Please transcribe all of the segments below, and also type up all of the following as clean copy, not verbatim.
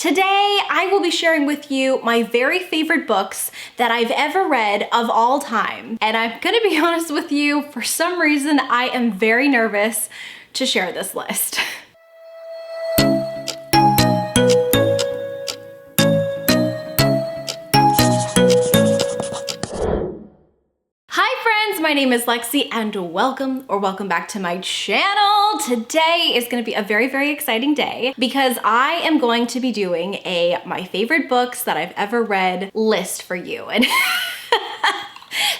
Today, I will be sharing with you my very favorite books that I've ever read of all time. And I'm gonna be honest with you, for some reason, I am very nervous to share this list. My name is Lexi and welcome back to my channel. Today is going to be a very exciting day because I am going to be doing my favorite books that I've ever read list for you. And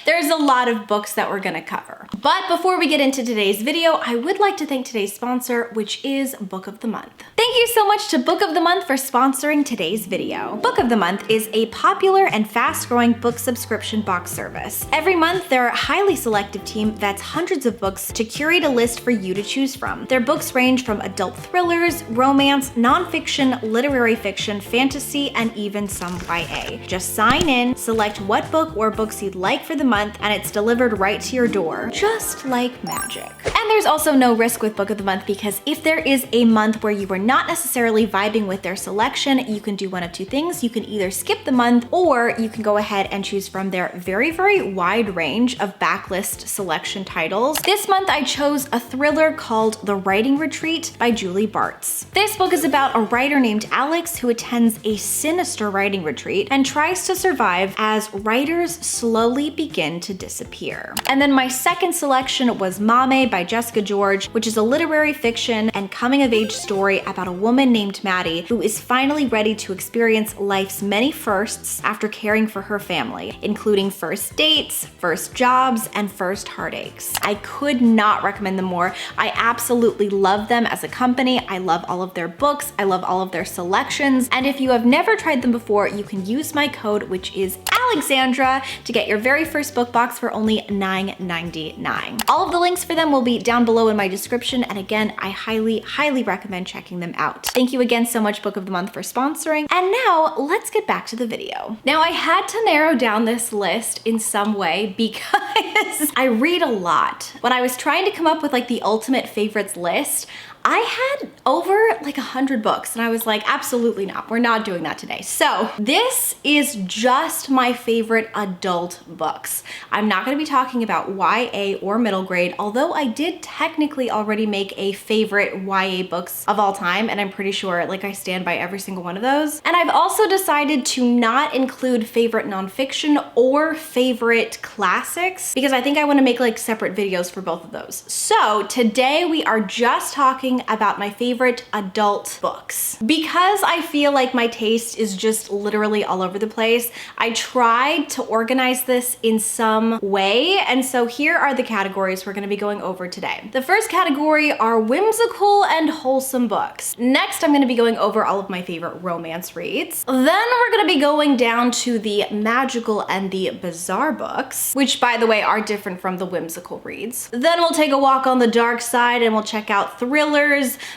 there's a lot of books that we're gonna cover. But before we get into today's video, I would like to thank today's sponsor, which is Book of the Month. Thank you so much to Book of the Month for sponsoring today's video. Book of the Month is a popular and fast-growing book subscription box service. Every month, they're a highly selective team vets hundreds of books to curate a list for you to choose from. Their books range from adult thrillers, romance, nonfiction, literary fiction, fantasy, and even some YA. Just sign in, select what book or books you'd like for the month, and it's delivered right to your door, just like magic. And there's also no risk with Book of the Month because if there is a month where you were not necessarily vibing with their selection, you can do one of two things. You can either skip the month or you can go ahead and choose from their very wide range of backlist selection titles. This month I chose a thriller called The Writing Retreat by Julie Bartz. This book is about a writer named Alex who attends a sinister writing retreat and tries to survive as writers slowly begin to disappear. And then my second selection was Mame by Jessica George, which is a literary fiction and coming-of-age story about a woman named Maddie who is finally ready to experience life's many firsts after caring for her family, including first dates, first jobs, and first heartaches. I could not recommend them more. I absolutely love them as a company. I love all of their books. I love all of their selections. And if you have never tried them before, you can use my code, which is Alexandra, to get your very first book box for only $9.99. All of the links for them will be down below in my description, and again, I highly recommend checking them out. Thank you again so much, Book of the Month, for sponsoring. And now let's get back to the video. Now I had to narrow down this list in some way because I read a lot. When I was trying to come up with like the ultimate favorites list, I had over like 100 books and I was like, absolutely not. We're not doing that today. So this is just my favorite adult books. I'm not gonna be talking about YA or middle grade, although I did technically already make a favorite YA books of all time, and I'm pretty sure like I stand by every single one of those. And I've also decided to not include favorite nonfiction or favorite classics because I think I wanna make like separate videos for both of those. So today we are just talking about my favorite adult books. Because I feel like my taste is just literally all over the place, I tried to organize this in some way, and so here are the categories we're gonna be going over today. The first category are whimsical and wholesome books. Next, I'm gonna be going over all of my favorite romance reads. Then we're gonna be going down to the magical and the bizarre books, which by the way are different from the whimsical reads. Then we'll take a walk on the dark side and we'll check out thrillers,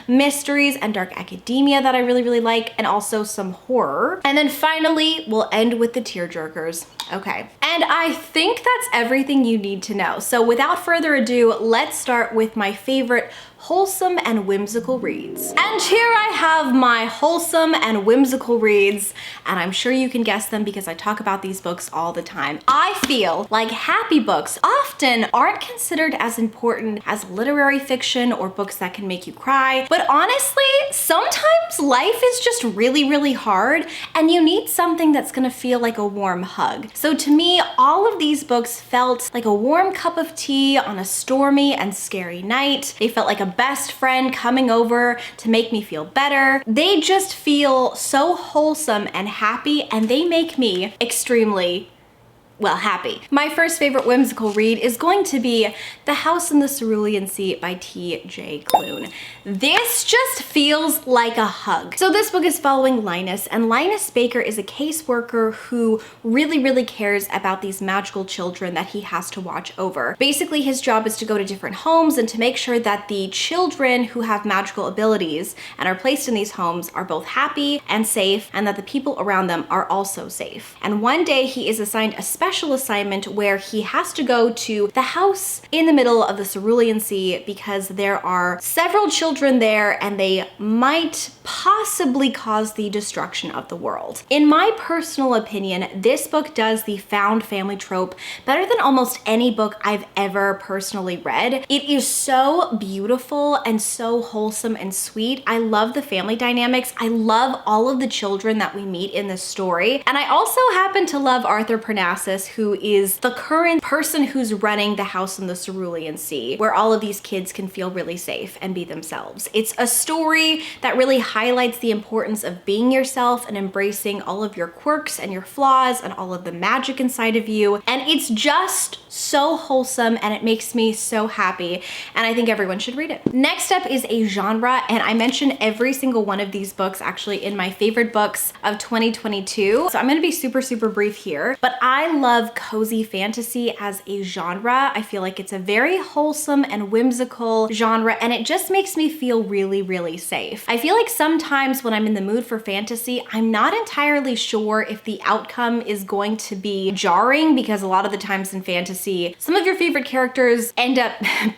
mysteries, and dark academia that I really like, and also some horror. And then finally, we'll end with the tearjerkers. Okay, and I think that's everything you need to know. So without further ado, let's start with my favorite wholesome and whimsical reads. And here I have my wholesome and whimsical reads, and I'm sure you can guess them because I talk about these books all the time. I feel like happy books often aren't considered as important as literary fiction or books that can make you cry, but honestly, sometimes life is just really hard and you need something that's gonna feel like a warm hug. So to me, all of these books felt like a warm cup of tea on a stormy and scary night. They felt like a best friend coming over to make me feel better. They just feel so wholesome and happy, and they make me extremely well, happy. My first favorite whimsical read is going to be The House in the Cerulean Sea by T.J. Klune. This just feels like a hug. So this book is following Linus, and Linus Baker is a caseworker who really cares about these magical children that he has to watch over. Basically, his job is to go to different homes and to make sure that the children who have magical abilities and are placed in these homes are both happy and safe, and that the people around them are also safe. And one day he is assigned a special special assignment where he has to go to the house in the middle of the Cerulean Sea because there are several children there and they might possibly cause the destruction of the world. In my personal opinion, this book does the found family trope better than almost any book I've ever personally read. It is so beautiful and so wholesome and sweet. I love the family dynamics. I love all of the children that we meet in this story. And I also happen to love Arthur Parnassus, who is the current person who's running the house in the Cerulean Sea, where all of these kids can feel really safe and be themselves. It's a story that really highlights the importance of being yourself and embracing all of your quirks and your flaws and all of the magic inside of you. And it's just so wholesome and it makes me so happy. And I think everyone should read it. Next up is a genre, and I mentioned every single one of these books actually in my favorite books of 2022. So I'm gonna be super, super brief here, but I love cozy fantasy as a genre. I feel like it's a very wholesome and whimsical genre, and it just makes me feel really, really safe. I feel like sometimes when I'm in the mood for fantasy, I'm not entirely sure if the outcome is going to be jarring, because a lot of the times in fantasy, some of your favorite characters end up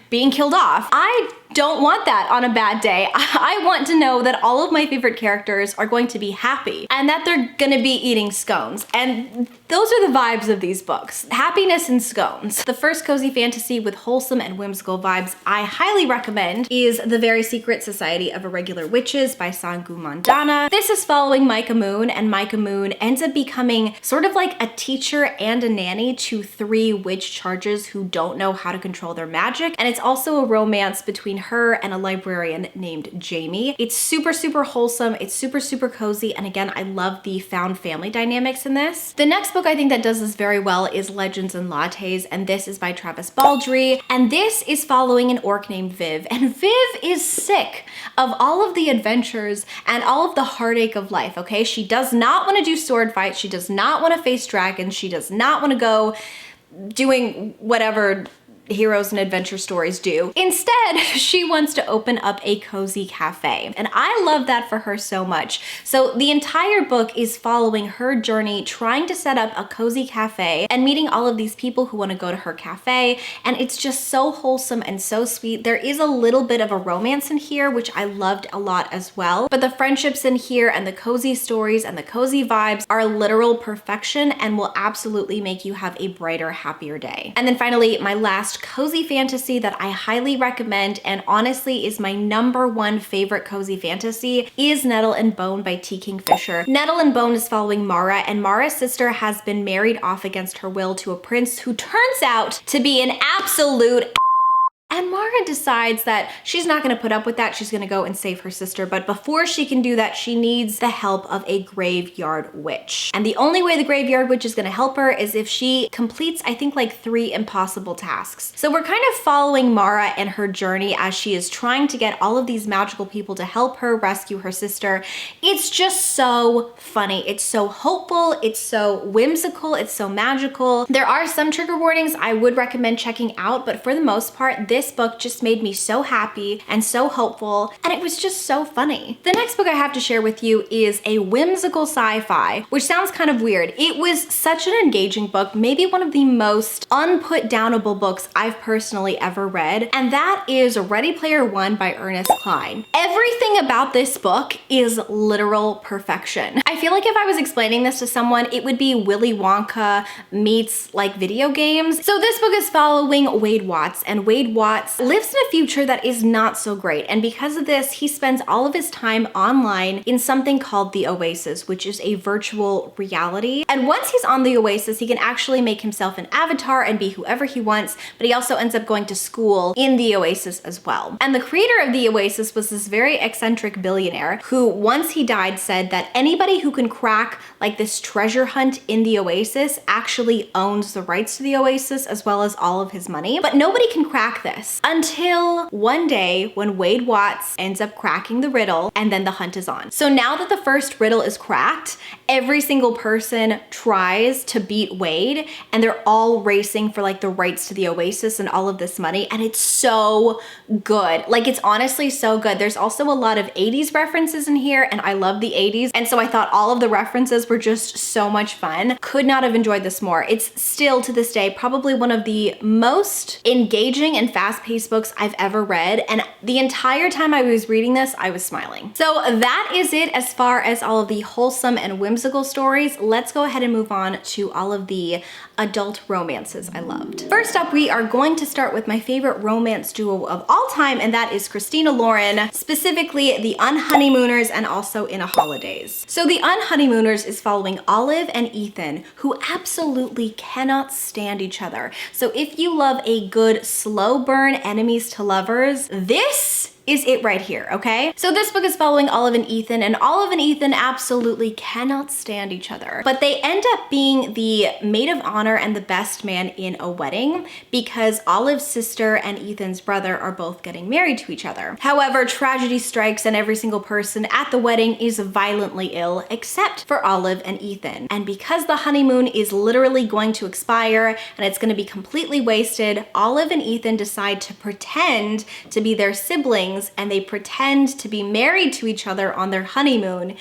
being killed off. I don't want that on a bad day. I want to know that all of my favorite characters are going to be happy and that they're gonna be eating scones. And those are the vibes of these books. Happiness and scones. The first cozy fantasy with wholesome and whimsical vibes I highly recommend is The Very Secret Society of Irregular Witches by Sangu Mandana. This is following Micah Moon, and Micah Moon ends up becoming sort of like a teacher and a nanny to 3 witch charges who don't know how to control their magic. And it's also a romance between her and a librarian named Jamie. It's super, super wholesome. It's super, super cozy. And again, I love the found family dynamics in this. The next book I think that does this very well is Legends and Lattes, and this is by Travis Baldree. And this is following an orc named Viv. And Viv is sick of all of the adventures and all of the heartache of life, okay? She does not want to do sword fights. She does not want to face dragons. She does not want to go doing whatever heroes and adventure stories do. Instead, she wants to open up a cozy cafe. And I love that for her so much. So the entire book is following her journey trying to set up a cozy cafe and meeting all of these people who want to go to her cafe. And it's just so wholesome and so sweet. There is a little bit of a romance in here, which I loved a lot as well. But the friendships in here and the cozy stories and the cozy vibes are literal perfection and will absolutely make you have a brighter, happier day. And then finally, my last cozy fantasy that I highly recommend, and honestly is my #1 favorite cozy fantasy, is Nettle and Bone by T. Kingfisher. Nettle and Bone is following Mara, and Mara's sister has been married off against her will to a prince who turns out to be an absolute. And Mara decides that she's not gonna put up with that. She's gonna go and save her sister. But before she can do that, she needs the help of a graveyard witch. And the only way the graveyard witch is gonna help her is if she completes, I think, like 3 impossible tasks. So we're kind of following Mara and her journey as she is trying to get all of these magical people to help her rescue her sister. It's just so funny. It's so hopeful. It's so whimsical. It's so magical. There are some trigger warnings I would recommend checking out, but for the most part, this book just made me so happy and so hopeful, and it was just so funny. The next book I have to share with you is a whimsical sci-fi, which sounds kind of weird. It was such an engaging book, maybe one of the most unput-downable books I've personally ever read, and that is Ready Player One by Ernest Cline. Everything about this book is literal perfection. I feel like if I was explaining this to someone, it would be Willy Wonka meets like video games. So this book is following Wade Watts, and Wade Watts lives in a future that is not so great, and because of this, he spends all of his time online in something called the Oasis, which is a virtual reality. And once he's on the Oasis, he can actually make himself an avatar and be whoever he wants, but he also ends up going to school in the Oasis as well. And the creator of the Oasis was this very eccentric billionaire who, once he died, said that anybody who can crack like this treasure hunt in the Oasis actually owns the rights to the Oasis as well as all of his money. But nobody can crack this. this until one day when Wade Watts ends up cracking the riddle, and then the hunt is on. So now that the first riddle is cracked, every single person tries to beat Wade, and they're all racing for like the rights to the Oasis and all of this money, and it's so good. Like, it's honestly so good. There's also a lot of 80s references in here, and I love the 80s, and so I thought all of the references were just so much fun. Could not have enjoyed this more. It's still to this day probably one of the most engaging and fast-paced books I've ever read, and the entire time I was reading this, I was smiling. So that is it as far as all of the wholesome and whimsical stories. Let's go ahead and move on to all of the adult romances I loved. First up, we are going to start with my favorite romance duo of all time, and that is Christina Lauren, specifically the Unhoneymooners and also In a Holidays. So the Unhoneymooners is following Olive and Ethan, who absolutely cannot stand each other. So if you love a good slow burn enemies to lovers, this is it right here, okay? So this book is following Olive and Ethan absolutely cannot stand each other. But they end up being the maid of honor and the best man in a wedding because Olive's sister and Ethan's brother are both getting married to each other. However, tragedy strikes and every single person at the wedding is violently ill except for Olive and Ethan. And because the honeymoon is literally going to expire and it's going to be completely wasted, Olive and Ethan decide to pretend to be their siblings, and they pretend to be married to each other on their honeymoon,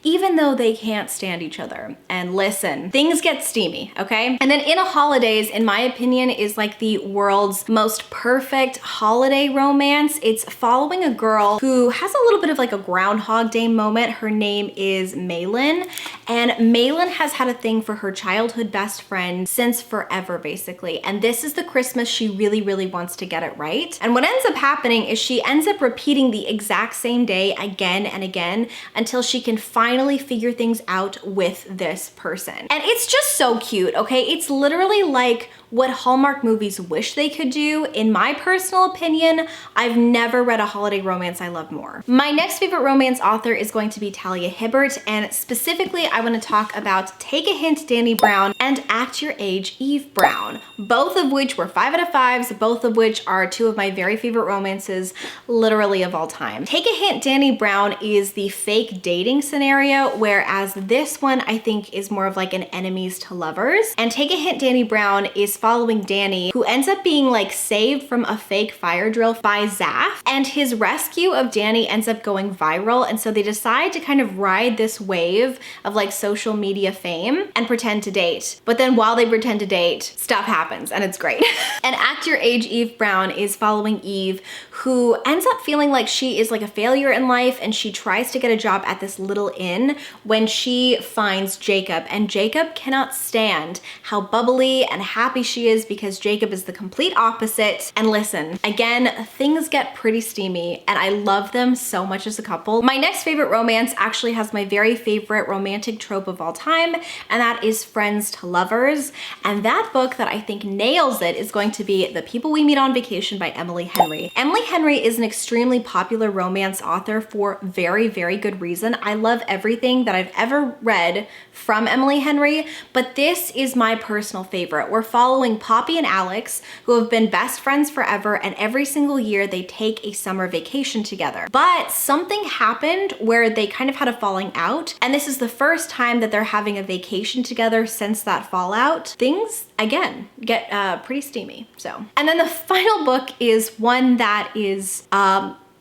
even though they can't stand each other. And listen, things get steamy, okay? And then In a Holidays, in my opinion, is like the world's most perfect holiday romance. It's following a girl who has a little bit of like a Groundhog Day moment. Her name is Malin, and Malin has had a thing for her childhood best friend since forever, basically. And this is the Christmas she really, really wants to get it right. And what ends up happening is she ends up repeating the exact same day again and again until she can finally figure things out with this person. And it's just so cute, okay? It's literally like what Hallmark movies wish they could do. In my personal opinion, I've never read a holiday romance I love more. My next favorite romance author is going to be Talia Hibbert, and specifically I want to talk about Take a Hint, Dani Brown, and Act Your Age, Eve Brown, both of which were 5 out of 5s, both of which are two of my very favorite romances literally of all time. Take a Hint, Dani Brown is the fake dating scenario, whereas this one I think is more of like an enemies to lovers. And Take a Hint, Dani Brown is following Dani, who ends up being like saved from a fake fire drill by Zaf, and his rescue of Dani ends up going viral, and so they decide to kind of ride this wave of like social media fame and pretend to date. But then while they pretend to date, stuff happens and it's great. And Act Your Age, Eve Brown is following Eve, who ends up feeling like she is like a failure in life, and she tries to get a job at this little inn when she finds Jacob, and Jacob cannot stand how bubbly and happy she is because Jacob is the complete opposite. And listen, again, things get pretty steamy and I love them so much as a couple. My next favorite romance actually has my very favorite romantic trope of all time, and that is Friends to Lovers. And that book that I think nails it is going to be The People We Meet on Vacation by Emily Henry. Emily Henry is an extremely popular romance author for very, very good reason. I love everything that I've ever read from Emily Henry, but this is my personal favorite. We're following Poppy and Alex, who have been best friends forever, and every single year they take a summer vacation together. But something happened where they kind of had a falling out, and this is the first time that they're having a vacation together since that fallout. Things, again, get pretty steamy, so. And then the final book is one that is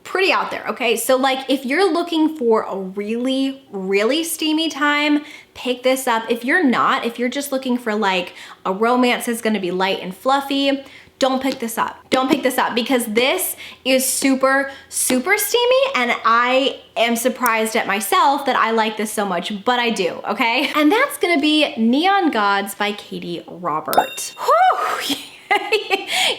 pretty out there, okay? So like if you're looking for a really, really steamy time, pick this up. If you're not, if you're just looking for like a romance that's gonna be light and fluffy, don't pick this up. Don't pick this up because this is super, super steamy, and I am surprised at myself that I like this so much, but I do, okay? And that's gonna be Neon Gods by Katie Robert. Whew.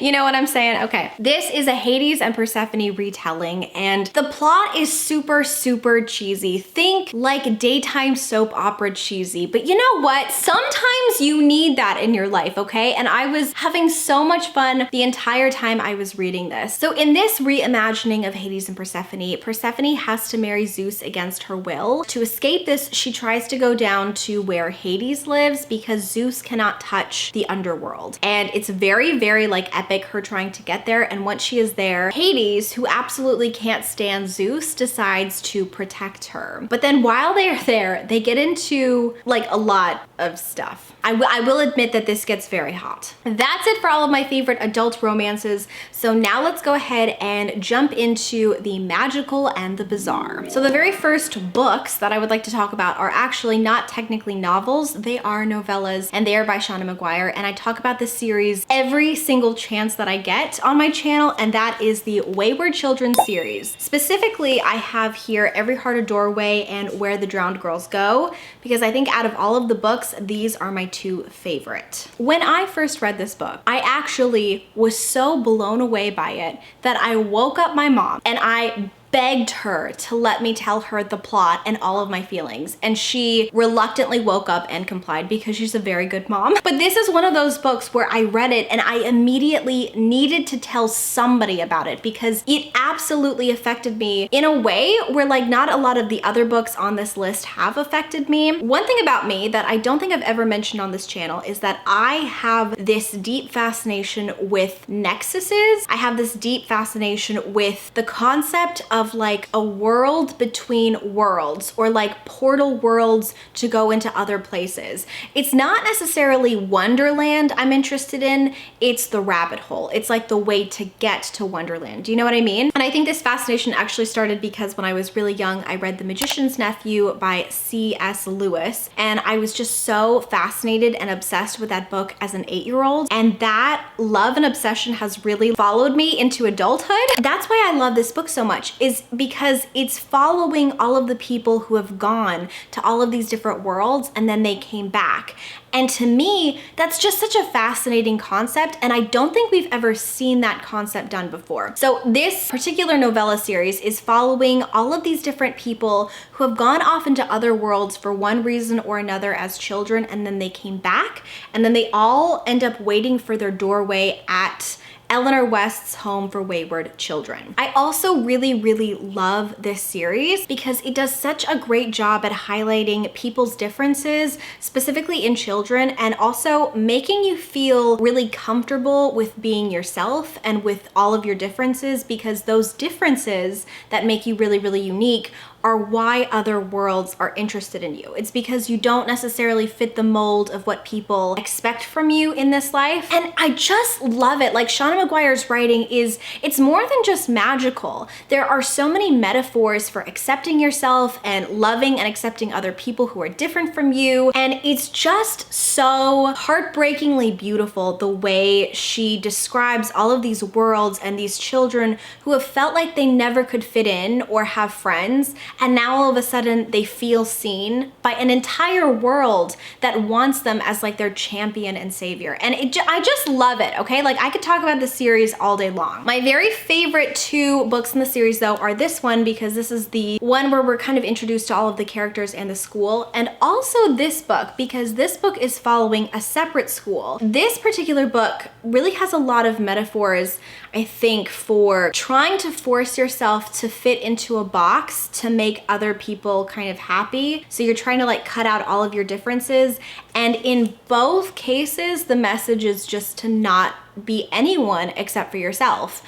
You know what I'm saying? Okay. This is a Hades and Persephone retelling, and the plot is super, super cheesy. Think like daytime soap opera cheesy, but you know what? Sometimes you need that in your life, okay? And I was having so much fun the entire time I was reading this. So in this reimagining of Hades and Persephone, Persephone has to marry Zeus against her will. To escape this, she tries to go down to where Hades lives because Zeus cannot touch the underworld. And it's very, very like like epic, her trying to get there. And once she is there, Hades, who absolutely can't stand Zeus, decides to protect her. But then while they're there, they get into like a lot of stuff. I will admit that this gets very hot. That's it for all of my favorite adult romances. So now let's go ahead and jump into the magical and the bizarre. So the very first books that I would like to talk about are actually not technically novels. They are novellas, and they are by Shauna Maguire. And I talk about this series every single chance that I get on my channel, and that is the Wayward Children series. Specifically, I have here Every Heart a Doorway and Where the Drowned Girls Go, because I think out of all of the books, these are my two favorite. When I first read this book, I actually was so blown away by it that I woke up my mom and I begged her to let me tell her the plot and all of my feelings. And she reluctantly woke up and complied because she's a very good mom. But this is one of those books where I read it and I immediately needed to tell somebody about it because it absolutely affected me in a way where like not a lot of the other books on this list have affected me. One thing about me that I don't think I've ever mentioned on this channel is that I have this deep fascination with nexuses. I have this deep fascination with the concept of like a world between worlds, or like portal worlds to go into other places. It's not necessarily Wonderland I'm interested in, it's the rabbit hole. It's like the way to get to Wonderland. Do you know what I mean? And I think this fascination actually started because when I was really young, I read The Magician's Nephew by C.S. Lewis, and I was just so fascinated and obsessed with that book as an 8-year-old. And that love and obsession has really followed me into adulthood. That's why I love this book so much, is because it's following all of the people who have gone to all of these different worlds and then they came back. And to me, that's just such a fascinating concept, and I don't think we've ever seen that concept done before. So this particular novella series is following all of these different people who have gone off into other worlds for one reason or another as children, and then they came back, and then they all end up waiting for their doorway at Eleanor West's Home for Wayward Children. I also really love this series because it does such a great job at highlighting people's differences, specifically in children, and also making you feel really comfortable with being yourself and with all of your differences, because those differences that make you really unique are why other worlds are interested in you. It's because you don't necessarily fit the mold of what people expect from you in this life. And I just love it. Like, Shauna Maguire's writing it's more than just magical. There are so many metaphors for accepting yourself and loving and accepting other people who are different from you. And it's just so heartbreakingly beautiful the way she describes all of these worlds and these children who have felt like they never could fit in or have friends. And now all of a sudden they feel seen by an entire world that wants them as like their champion and savior. And I just love it, okay? Like, I could talk about this series all day long. My very favorite two books in the series though are this one, because this is the one where we're kind of introduced to all of the characters and the school, and also this book, because this book is following a separate school. This particular book really has a lot of metaphors, I think, for trying to force yourself to fit into a box to make other people kind of happy. So you're trying to like cut out all of your differences. And in both cases, the message is just to not be anyone except for yourself.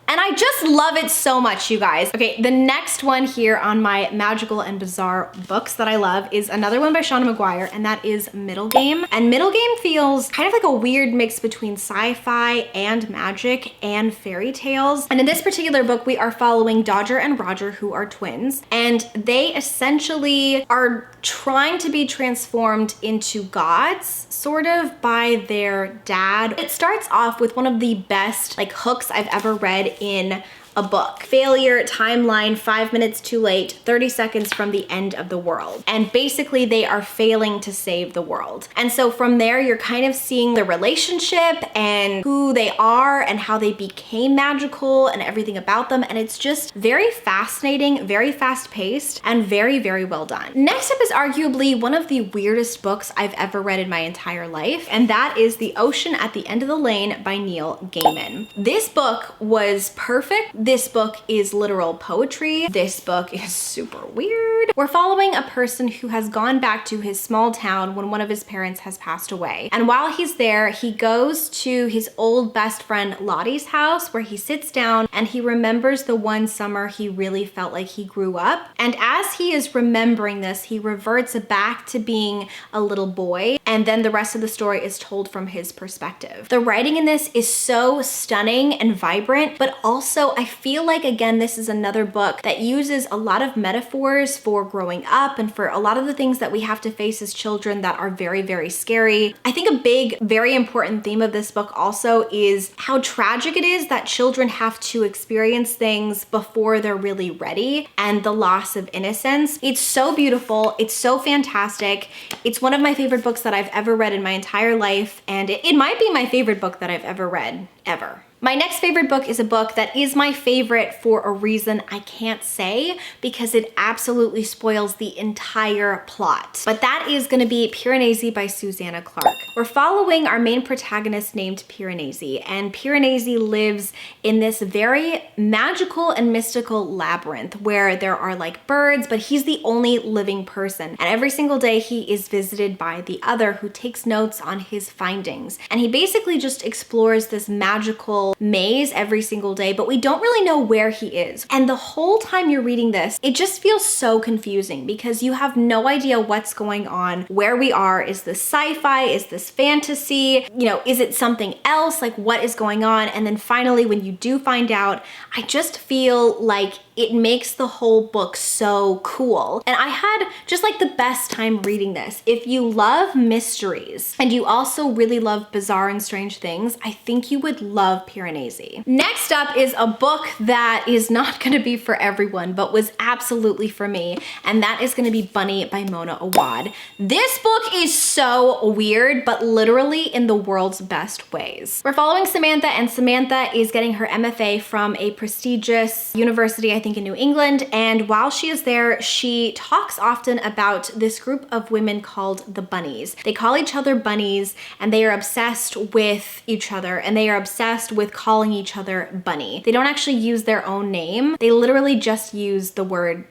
And I just love it so much, you guys. Okay, the next one here on my magical and bizarre books that I love is another one by Shauna Maguire, and that is Middle Game. And Middle Game feels kind of like a weird mix between sci-fi and magic and fairy tales. And in this particular book, we are following Dodger and Roger, who are twins, and they essentially are trying to be transformed into gods, sort of, by their dad. It starts off with one of the best like hooks I've ever read in a book. Failure, timeline, 5 minutes too late, 30 seconds from the end of the world. And basically they are failing to save the world. And so from there, you're kind of seeing the relationship and who they are and how they became magical and everything about them. And it's just very fascinating, very fast paced, and very well done. Next up is arguably one of the weirdest books I've ever read in my entire life, and that is The Ocean at the End of the Lane by Neil Gaiman. This book was perfect. This book is literal poetry. This book is super weird. We're following a person who has gone back to his small town when one of his parents has passed away. And while he's there, he goes to his old best friend Lottie's house where he sits down and he remembers the one summer he really felt like he grew up. And as he is remembering this, he reverts back to being a little boy. And then the rest of the story is told from his perspective. The writing in this is so stunning and vibrant, but also I feel like, again, this is another book that uses a lot of metaphors for growing up and for a lot of the things that we have to face as children that are very, very scary. I think a big, very important theme of this book also is how tragic it is that children have to experience things before they're really ready, and the loss of innocence. It's so beautiful. It's so fantastic. It's one of my favorite books that I've ever read in my entire life, and it might be my favorite book that I've ever read, ever. My next favorite book is a book that is my favorite for a reason I can't say because it absolutely spoils the entire plot. But that is gonna be Piranesi by Susanna Clarke. We're following our main protagonist named Piranesi, and Piranesi lives in this very magical and mystical labyrinth where there are like birds, but he's the only living person. And every single day he is visited by the other who takes notes on his findings. And he basically just explores this magical maze every single day, but we don't really know where he is. And the whole time you're reading this, it just feels so confusing because you have no idea what's going on, where we are. Is this sci-fi? Is this fantasy? You know, is it something else? Like, what is going on? And then finally, when you do find out, I just feel like it makes the whole book so cool. And I had just like the best time reading this. If you love mysteries and you also really love bizarre and strange things, I think you would love Piranesi. Next up is a book that is not gonna be for everyone, but was absolutely for me, and that is gonna be Bunny by Mona Awad. This book is so weird, but literally in the world's best ways. We're following Samantha, and Samantha is getting her MFA from a prestigious university, I think in New England, and while she is there, she talks often about this group of women called the Bunnies. They call each other bunnies, and they are obsessed with each other, and they are obsessed with calling each other bunny. They don't actually use their own name. They literally just use the word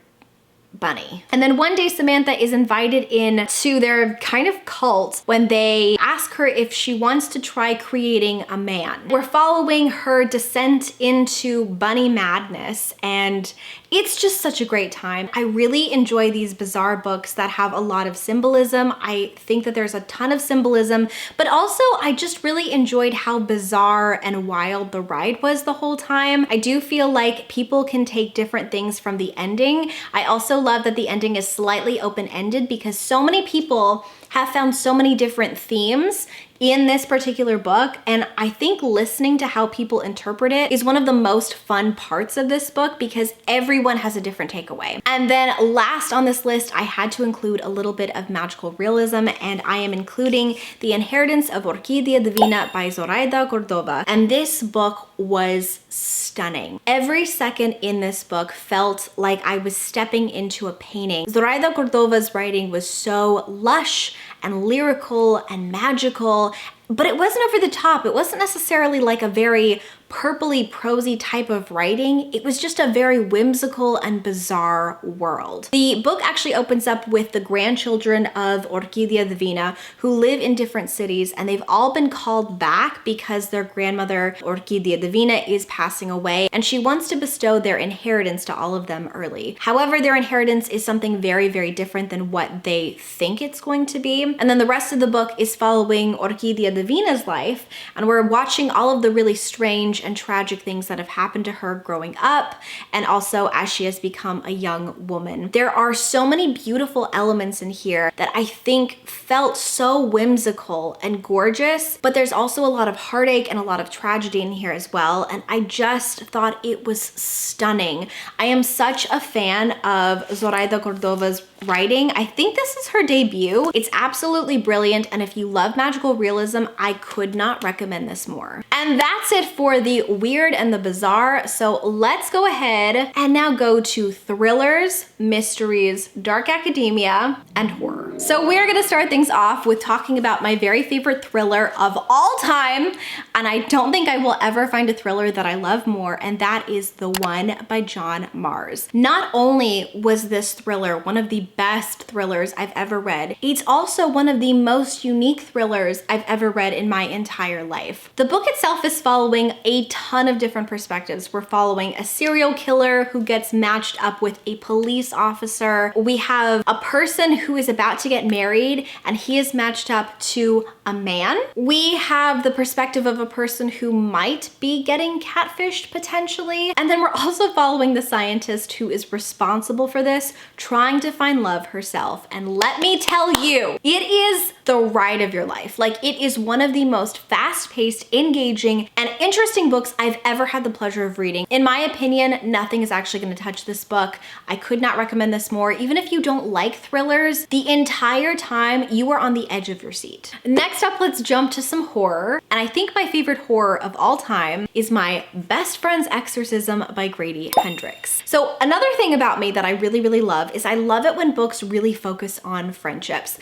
bunny. And then one day Samantha is invited in to their kind of cult when they ask her if she wants to try creating a man. We're following her descent into bunny madness, and it's just such a great time. I really enjoy these bizarre books that have a lot of symbolism. I think that there's a ton of symbolism, but also I just really enjoyed how bizarre and wild the ride was the whole time. I do feel like people can take different things from the ending. I also love that the ending is slightly open-ended because so many people have found so many different themes in this particular book, and I think listening to how people interpret it is one of the most fun parts of this book because everyone has a different takeaway. And then last on this list, I had to include a little bit of magical realism, and I am including The Inheritance of Orquídea Divina by Zoraida Cordova. And this book was stunning. Every second in this book felt like I was stepping into a painting. Zoraida Cordova's writing was so lush and lyrical and magical, but it wasn't over the top. It wasn't necessarily like a very purpley, prosy type of writing. It was just a very whimsical and bizarre world. The book actually opens up with the grandchildren of Orquídea Divina who live in different cities, and they've all been called back because their grandmother, Orquídea Divina, is passing away, and she wants to bestow their inheritance to all of them early. However, their inheritance is something very, very different than what they think it's going to be. And then the rest of the book is following Orquídea Divina's life, and we're watching all of the really strange and tragic things that have happened to her growing up, and also as she has become a young woman. There are so many beautiful elements in here that I think felt so whimsical and gorgeous, but there's also a lot of heartache and a lot of tragedy in here as well, and I just thought it was stunning. I am such a fan of Zoraida Cordova's writing. I think this is her debut. It's absolutely brilliant, and if you love magical realism, I could not recommend this more. And that's it for the weird and the bizarre. So let's go ahead and now go to thrillers, mysteries, dark academia, and horror. So we're gonna start things off with talking about my very favorite thriller of all time, and I don't think I will ever find a thriller that I love more, and that is The One by John Mars. Not only was this thriller one of the best thrillers I've ever read, it's also one of the most unique thrillers I've ever read in my entire life. The book itself is following a ton of different perspectives. We're following a serial killer who gets matched up with a police officer. We have a person who is about to get married and he is matched up to a man. We have the perspective of a person who might be getting catfished potentially. And then we're also following the scientist who is responsible for this, trying to find love herself. And let me tell you, it is the ride of your life. Like, it is one of the most fast-paced, engaging, and interesting books I've ever had the pleasure of reading. In my opinion, nothing is actually going to touch this book. I could not recommend this more. Even if you don't like thrillers, the entire time you are on the edge of your seat. Next up, let's jump to some horror. And I think my favorite horror of all time is My Best Friend's Exorcism by Grady Hendrix. So another thing about me that I really, really love is I love it when books really focus on friendships.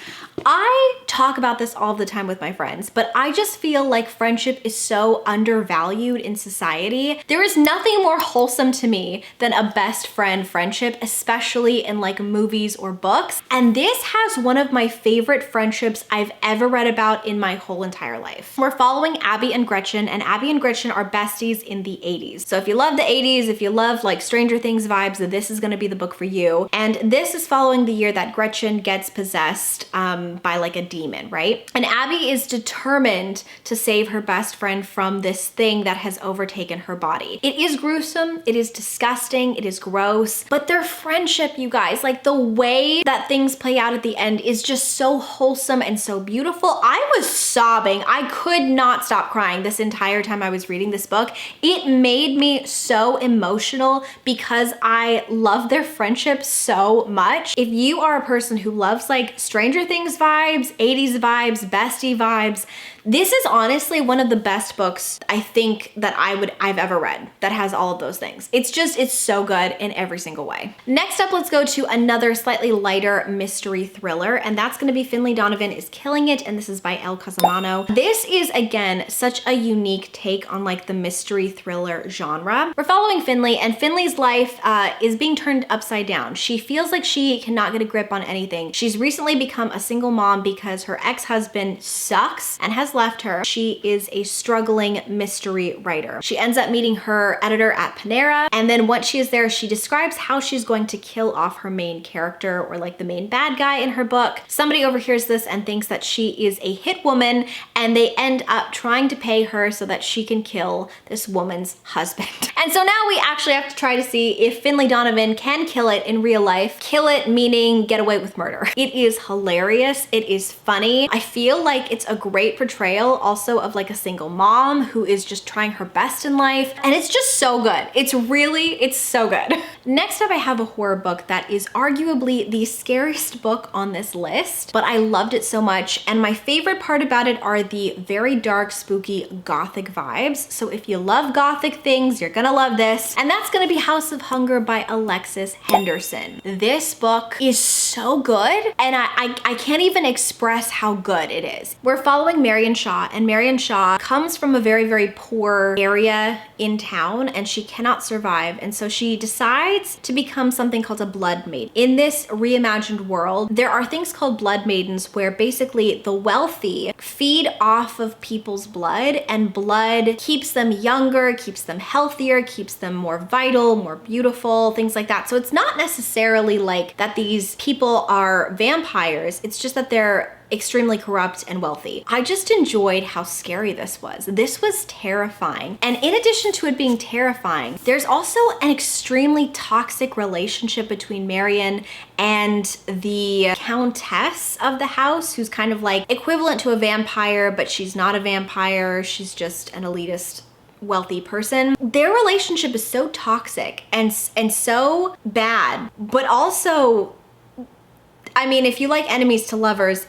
I talk about this all the time with my friends, but I just feel like friendship is so undervalued in society. There is nothing more wholesome to me than a best friend friendship, especially in like movies or books. And this has one of my favorite friendships I've ever read about in my whole entire life. We're following Abby and Gretchen, and Abby and Gretchen are besties in the 80s. So if you love the 80s, if you love like Stranger Things vibes, then this is gonna be the book for you. And this is following the year that Gretchen gets possessed by like a demon, right? And Abby is determined to save her best friend from this thing that has overtaken her body. It is gruesome, it is disgusting, it is gross, but their friendship, you guys, like the way that things play out at the end is just so wholesome and so beautiful. I was sobbing. I could not stop crying this entire time I was reading this book. It made me so emotional because I love their friendship so much. If you are a person who loves like Stranger Things vibes, 80s vibes, bestie vibes, this is honestly one of the best books I think that I've ever read that has all of those things. It's so good in every single way. Next up, let's go to another slightly lighter mystery thriller, and that's gonna be Finley Donovan is Killing It, and this is by El Casamano. This is, again, such a unique take on like the mystery thriller genre. We're following Finley, and Finley's life is being turned upside down. She feels like she cannot get a grip on anything. She's recently become a single mom because her ex-husband sucks and has left her. She is a struggling mystery writer. She ends up meeting her editor at Panera, and then once she is there, she describes how she's going to kill off her main character, or like the main bad guy in her book. Somebody overhears this and thinks that she is a hit woman, and they end up trying to pay her so that she can kill this woman's husband. And so now we actually have to try to see if Finley Donovan can kill it in real life. Kill it meaning get away with murder. It is hilarious. It is funny. I feel like it's a great portrayal also of like a single mom who is just trying her best in life. And it's just so good. It's so good. Next up, I have a horror book that is arguably the scariest book on this list, but I loved it so much. And my favorite part about it are the very dark, spooky, gothic vibes. So if you love gothic things, you're gonna love this. And that's gonna be House of Hunger by Alexis Henderson. This book is so good, and I can't even express how good it is. We're following Marion Shaw, and Marion Shaw comes from a very, very poor area in town, and she cannot survive. And so she decides to become something called a blood maiden. In this reimagined world, there are things called blood maidens where basically the wealthy feed off of people's blood, and blood keeps them younger, keeps them healthier, keeps them more vital, more beautiful, things like that. So it's not necessarily like that these people are vampires. It's just that they're extremely corrupt and wealthy. I just enjoyed how scary this was. This was terrifying. And in addition to it being terrifying, there's also an extremely toxic relationship between Marion and the countess of the house, who's kind of like equivalent to a vampire, but she's not a vampire. She's just an elitist wealthy person. Their relationship is so toxic and so bad, but also I mean, if you like enemies to lovers,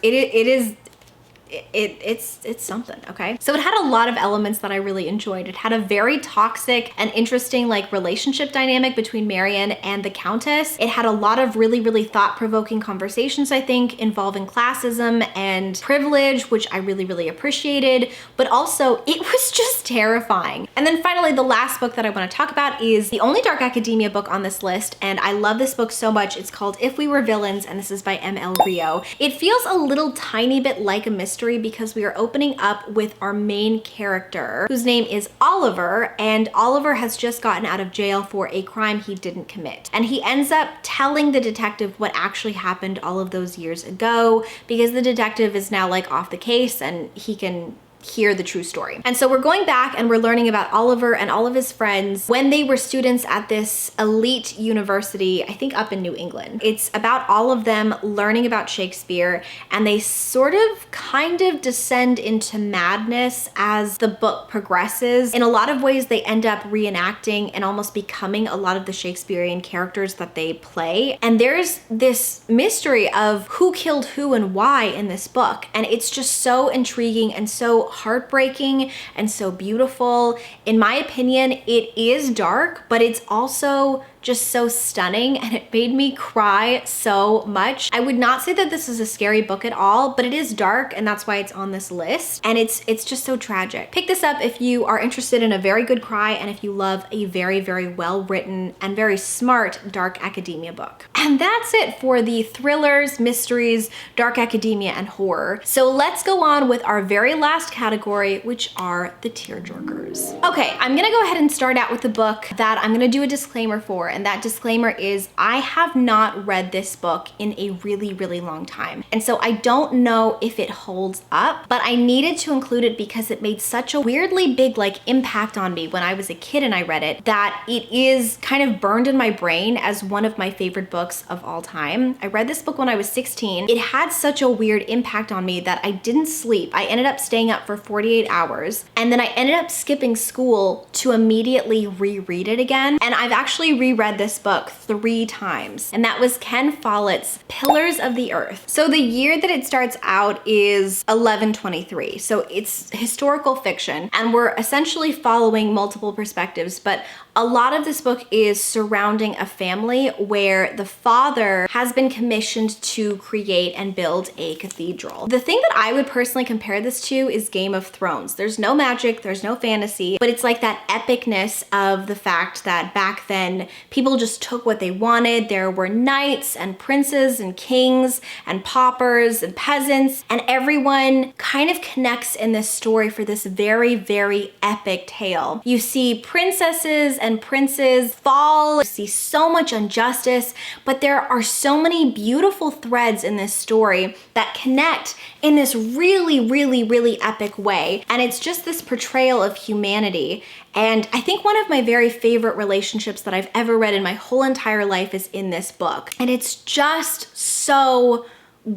it's something, okay? So it had a lot of elements that I really enjoyed. It had a very toxic and interesting like relationship dynamic between Marian and the Countess. It had a lot of really, really thought-provoking conversations, I think, involving classism and privilege, which I really, really appreciated, but also it was just terrifying. And then finally, the last book that I want to talk about is the only dark academia book on this list, and I love this book so much. It's called If We Were Villains, and this is by M.L. Rio. It feels a little tiny bit like a mystery because we are opening up with our main character, whose name is Oliver, and Oliver has just gotten out of jail for a crime he didn't commit. And he ends up telling the detective what actually happened all of those years ago, because the detective is now like off the case and he can hear the true story. And so we're going back and we're learning about Oliver and all of his friends when they were students at this elite university, I think up in New England. It's about all of them learning about Shakespeare, and they sort of kind of descend into madness as the book progresses. In a lot of ways, they end up reenacting and almost becoming a lot of the Shakespearean characters that they play. And there's this mystery of who killed who and why in this book. And it's just so intriguing and so heartbreaking and so beautiful. In my opinion, it is dark, but it's also just so stunning, and it made me cry so much. I would not say that this is a scary book at all, but it is dark, and that's why it's on this list. And it's just so tragic. Pick this up if you are interested in a very good cry and if you love a very, very well written and very smart dark academia book. And that's it for the thrillers, mysteries, dark academia, and horror. So let's go on with our very last category, which are the tearjerkers. Okay, I'm gonna go ahead and start out with the book that I'm gonna do a disclaimer for, and that disclaimer is I have not read this book in a really, really long time. And so I don't know if it holds up, but I needed to include it because it made such a weirdly big like impact on me when I was a kid and I read it, that it is kind of burned in my brain as one of my favorite books of all time. I read this book when I was 16. It had such a weird impact on me that I didn't sleep. I ended up staying up for 48 hours, and then I ended up skipping school to immediately reread it again. And I've actually reread this book 3 times, and that was Ken Follett's Pillars of the Earth. So the year that it starts out is 1123. So it's historical fiction, and we're essentially following multiple perspectives, but a lot of this book is surrounding a family where the father has been commissioned to create and build a cathedral. The thing that I would personally compare this to is Game of Thrones. There's no magic, there's no fantasy, but it's like that epicness of the fact that back then people just took what they wanted. There were knights and princes and kings and paupers and peasants, and everyone kind of connects in this story for this very, very epic tale. You see princesses and princes fall, you see so much injustice, but there are so many beautiful threads in this story that connect in this really, really, really epic way. And it's just this portrayal of humanity. And I think one of my very favorite relationships that I've ever read in my whole entire life is in this book. And it's just so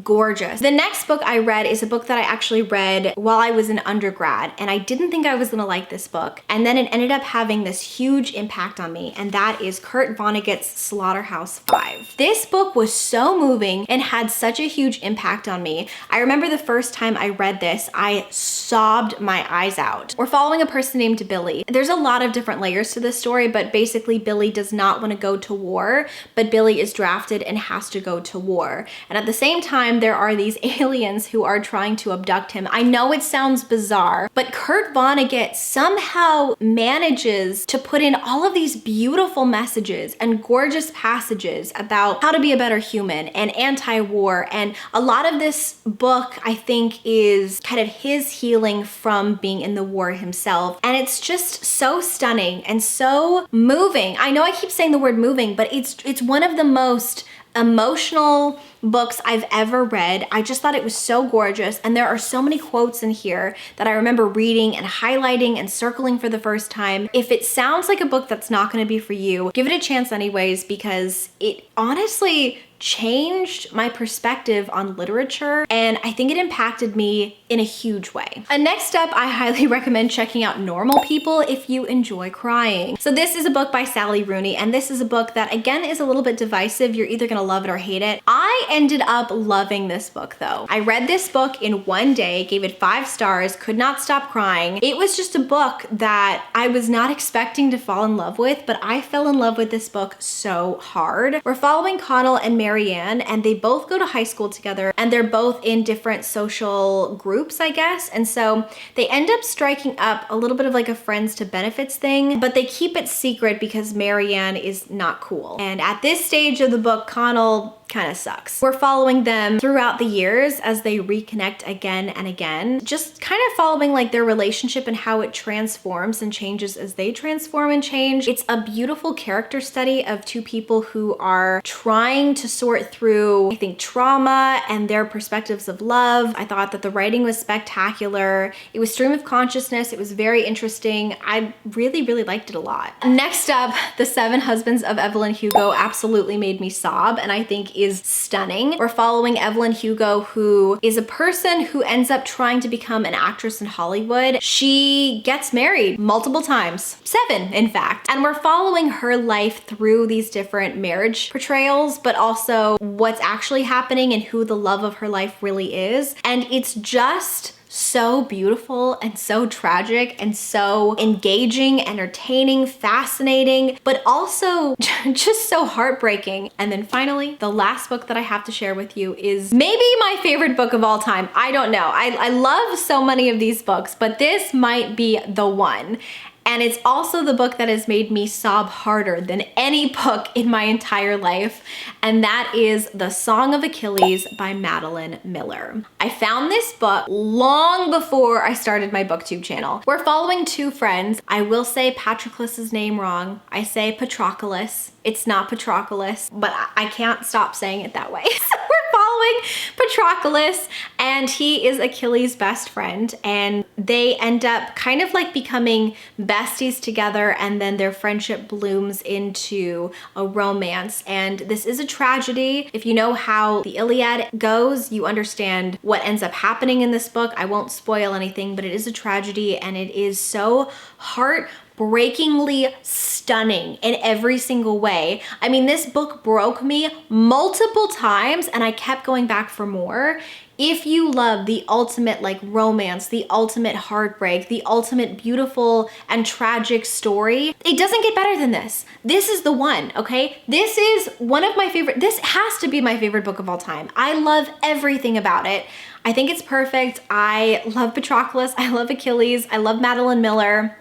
gorgeous. The next book I read is a book that I actually read while I was in undergrad, and I didn't think I was gonna like this book. And then it ended up having this huge impact on me, and that is Kurt Vonnegut's Slaughterhouse-Five. This book was so moving and had such a huge impact on me. I remember the first time I read this, I sobbed my eyes out. We're following a person named Billy. There's a lot of different layers to this story, but basically Billy does not want to go to war, but Billy is drafted and has to go to war. And at the same time, there are these aliens who are trying to abduct him. I know it sounds bizarre, but Kurt Vonnegut somehow manages to put in all of these beautiful messages and gorgeous passages about how to be a better human and anti-war. And a lot of this book, I think, is kind of his healing from being in the war himself. And it's just so stunning and so moving. I know I keep saying the word moving, but it's one of the most emotional books I've ever read. I just thought it was so gorgeous, and there are so many quotes in here that I remember reading and highlighting and circling for the first time. If it sounds like a book that's not going to be for you, give it a chance anyways, because it honestly changed my perspective on literature, and I think it impacted me in a huge way. And next up, I highly recommend checking out Normal People if you enjoy crying. So this is a book by Sally Rooney, and this is a book that again is a little bit divisive. You're either gonna love it or hate it. I ended up loving this book though. I read this book in one day, gave it 5 stars, could not stop crying. It was just a book that I was not expecting to fall in love with, but I fell in love with this book so hard. We're following Connell and Marianne, and they both go to high school together, and they're both in different social groups, I guess. And so they end up striking up a little bit of like a friends to benefits thing, but they keep it secret because Marianne is not cool. And at this stage of the book, Connell kind of sucks. We're following them throughout the years as they reconnect again and again, just kind of following like their relationship and how it transforms and changes as they transform and change. It's a beautiful character study of two people who are trying to sort through, I think, trauma and their perspectives of love. I thought that the writing was spectacular. It was stream of consciousness. It was very interesting. I really, really liked it a lot. Next up, The 7 Husbands of Evelyn Hugo absolutely made me sob, and I think is stunning. We're following Evelyn Hugo, who is a person who ends up trying to become an actress in Hollywood. She gets married multiple times, 7 in fact, and we're following her life through these different marriage portrayals, but also what's actually happening and who the love of her life really is. And it's just so beautiful and so tragic and so engaging, entertaining, fascinating, but also just so heartbreaking. And then finally, the last book that I have to share with you is maybe my favorite book of all time. I don't know. I love so many of these books, but this might be the one. And it's also the book that has made me sob harder than any book in my entire life. And that is The Song of Achilles by Madeline Miller. I found this book long before I started my booktube channel. We're following 2 friends. I will say Patroclus's name wrong. I say Patroclus. It's not Patroclus, but I can't stop saying it that way. So we're following Patroclus, and he is Achilles' best friend, and they end up kind of like becoming besties together, and then their friendship blooms into a romance. And this is a tragedy. If you know how the Iliad goes, you understand what ends up happening in this book. I won't spoil anything, but it is a tragedy, and it is so heartbreakingly stunning in every single way. I mean, this book broke me multiple times, and I kept going back for more. If you love the ultimate like romance, the ultimate heartbreak, the ultimate beautiful and tragic story, it doesn't get better than this. This is the one, okay? This is one of my favorite, this has to be my favorite book of all time. I love everything about it. I think it's perfect. I love Patroclus, I love Achilles, I love Madeline Miller.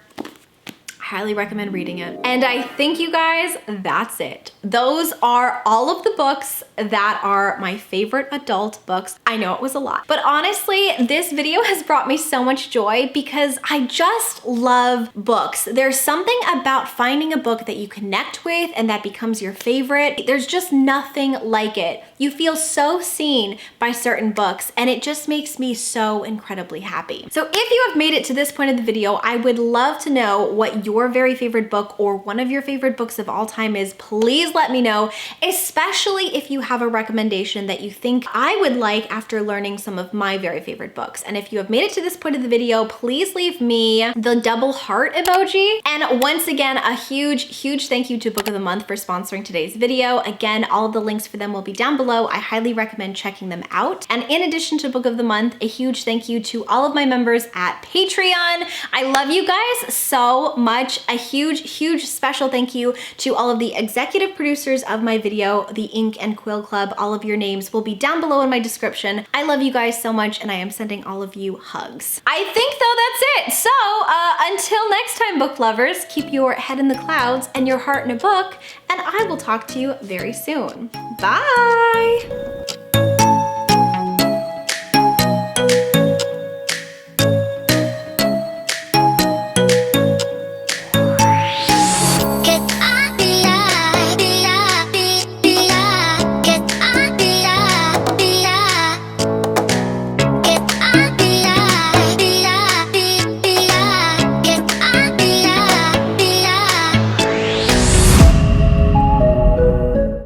Highly recommend reading it. And I think, you guys, that's it. Those are all of the books that are my favorite adult books. I know it was a lot, but honestly, this video has brought me so much joy because I just love books. There's something about finding a book that you connect with and that becomes your favorite. There's just nothing like it. You feel so seen by certain books, and it just makes me so incredibly happy. So if you have made it to this point of the video, I would love to know what your very favorite book or one of your favorite books of all time is. Please let me know, especially if you have a recommendation that you think I would like after learning some of my very favorite books. And if you have made it to this point of the video, please leave me the double heart emoji. And once again, a huge thank you to Book of the Month for sponsoring today's video. Again, all of the links for them will be down below. I highly recommend checking them out. And in addition to Book of the Month, a huge thank you to all of my members at Patreon. I love you guys so much. A huge special thank you to all of the executive producers of my video, the Ink and Quill Club. All of your names will be down below in my description. I love you guys so much, and I am sending all of you hugs. I think though that's it. So until next time, book lovers, keep your head in the clouds and your heart in a book, and I will talk to you very soon. Bye.